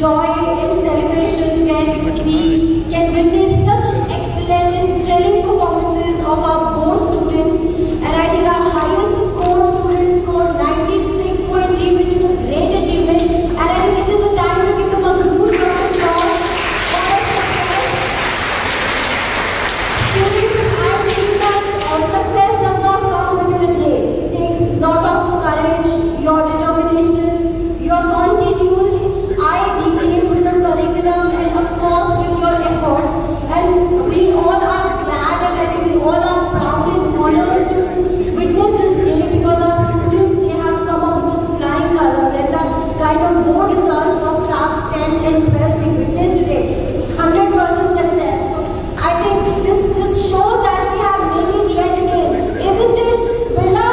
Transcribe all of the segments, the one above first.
joy and celebration when we can witness such excellent and thrilling performances of our board students. And I think our highest scored student scored 96.3, which is a great achievement. And I think it is a time to give them a good round of applause for their success. Students, I think that success does not come within a day. It takes a lot of courage, your determination, your continuous eye detail with the curriculum, and of course with your efforts. And we all are glad, and I think we all are proud and honored to witness this day, because our students, they have come up with flying colors, and the kind of board results of class 10 and 12 we witnessed today, it's 100% success. I think this shows that we have made it yet again, isn't it, Birla?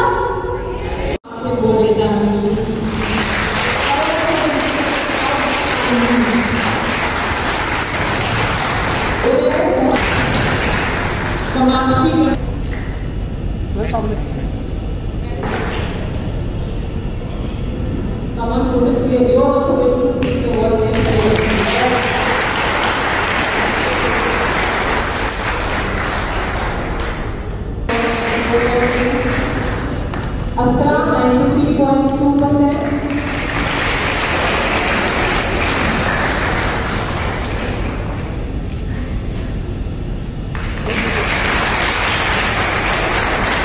Assam 93.2%.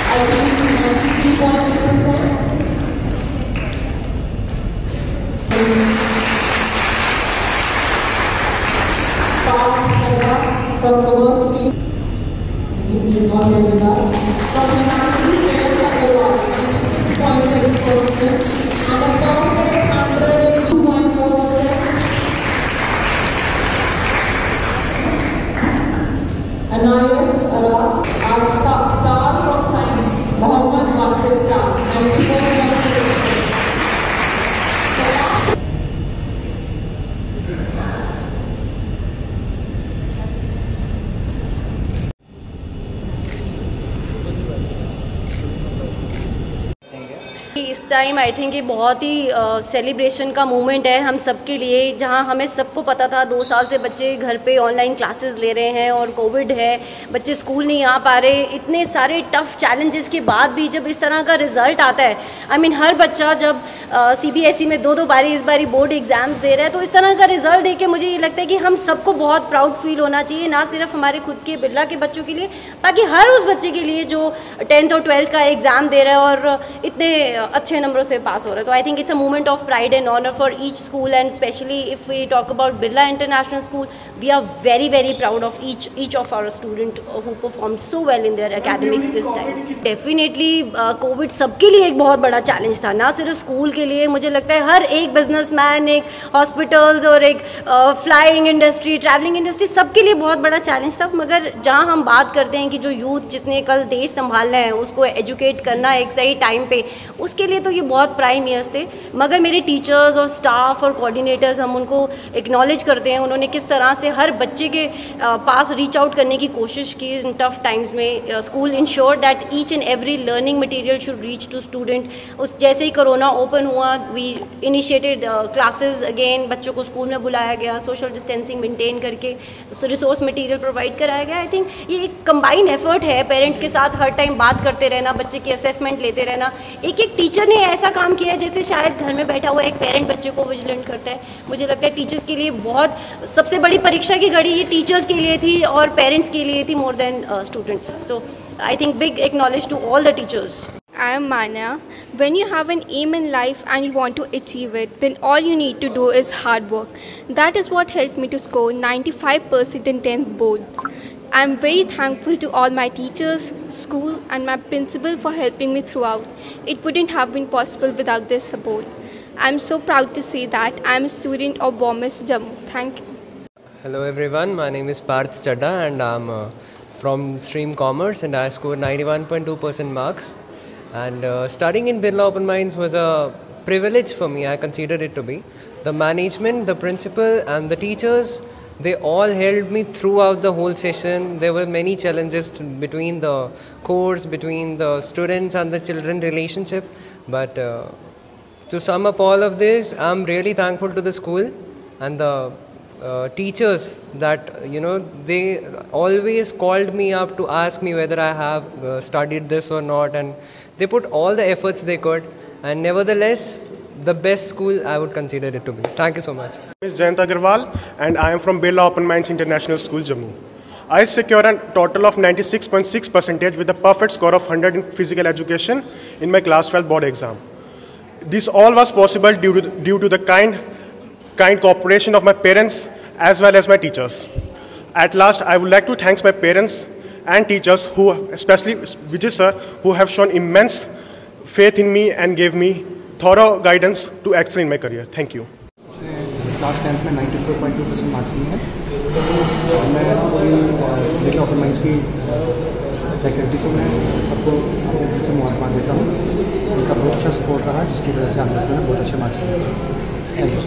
I think 93.2%. From Commerce Street, I think he's not here with us. From Humanities, Veeral Agarwal, 96.6%. And the perfect 102.4%. Anayat Ara, our star from Science, Mohammad Wasif Khan, 94.6%. इस time I think ये बहुत ही celebration का moment है हम सब के लिए, जहां हमें सबको पता था 2 साल से बच्चे घर पे ऑनलाइन क्लासेस ले रहे हैं और कोविड है, बच्चे स्कूल नहीं आ पा रहे। इतने सारे टफ चैलेंजेस के बाद भी जब इस तरह का रिजल्ट आता है, आई मीन हर बच्चा जब CBSE में 2-2 बारी इस बारी बोर्ड एग्जाम्स दे रहा है, तो इस तरह का रिजल्ट देख के मुझे ये लगता है कि हम सबको बहुत प्राउड फील होना चाहिए, ना सिर्फ हमारे खुद के बिरला के बच्चों के लिए, बाकी हर उस बच्चे के लिए जो 10th और 12th का एग्ज़ाम दे रहा है और इतने अच्छे नंबरों से पास हो रहा है। तो I think it's a moment of pride and honour for each school, and specially if we talk about Birla international school, we are very very proud of each of our student who perform so well in their academics this time. Definitely Covid सबके लिए एक बहुत बड़ा challenge था, ना सिर्फ school के लिए, मुझे लगता है हर एक बिजनेसमैन, एक हॉस्पिटल्स और एक फ्लाइंग इंडस्ट्री, ट्रैवलिंग इंडस्ट्री, सबके लिए बहुत बड़ा चैलेंज था। मगर जहाँ हम बात करते हैं कि जो यूथ जिसने कल देश संभालना है उसको एजुकेट करना एक सही टाइम पे, उसके लिए तो ये बहुत प्राइम ईयर्स थे। मगर मेरे टीचर्स और स्टाफ और कोऑर्डिनेटर्स, हम उनको एक्नॉलेज करते हैं, उन्होंने किस तरह से हर बच्चे के पास रीच आउट करने की कोशिश की इन टफ टाइम्स में। School ensure that each and every learning material should reach to student. उस जैसे ही कोरोना ओपन हुआ, वी इनिशिएटेड क्लासेस अगेन, बच्चों को स्कूल में बुलाया गया, सोशल डिस्टेंसिंग मेंटेन करके रिसोर्स मटेरियल प्रोवाइड कराया गया। आई थिंक ये एक कंबाइंड एफर्ट है, पेरेंट्स के साथ हर टाइम बात करते रहना, बच्चे की असेसमेंट लेते रहना। एक टीचर ने ऐसा काम किया है जैसे शायद घर में बैठा हुआ एक पेरेंट बच्चे को विजिलेंट करता है। मुझे लगता है टीचर्स के लिए बहुत सबसे बड़ी परीक्षा की घड़ी ये टीचर्स के लिए थी और पेरेंट्स के लिए थी more than students. So I think big acknowledge to all the teachers. I am Manya. When you have an aim in life and you want to achieve it, then all you need to do is hard work. That is what helped me to score 95% in 10th boards. I am very thankful to all my teachers, school and my principal for helping me throughout. It wouldn't have been possible without their support. I am so proud to say that I am a student of BOMIS Jammu. Thank you. Hello everyone, my name is Parth Chadda and I am from stream Commerce and I scored 91.2% marks. And studying in Birla Open Minds was a privilege for me, I consider it to be. The management, the principal and the teachers, they all helped me throughout the whole session. There were many challenges between the course, between the students and the children relationship. But to sum up all of this, I'm really thankful to the school. and the teachers that, you know, they always called me up to ask me whether I have studied this or not, and they put all the efforts they could, and nevertheless the best school I would consider it to be. Thank you so much. My name is Jayant Agarwal and I am from Birla Open Minds International School, Jammu. I secured a total of 96.6% with a perfect score of 100 in physical education in my class 12 board exam. This all was possible due to the kind cooperation of my parents as well as my teachers. At last, I would like to thank my parents and teachers, who, especially Vijay sir, who have shown immense faith in me and gave me thorough guidance to excel in my career. Thank you. Class 10th में 94.2% marks लिए हैं और मैं पूरी Birla open minds की faculty को मैं सबको अपने दिल से मुबारकबाद देता हूँ। उनका बहुत अच्छा सपोर्ट रहा, जिसकी वजह से आप बच्चों ने बहुत अच्छे मार्क्स लिए। Thank you.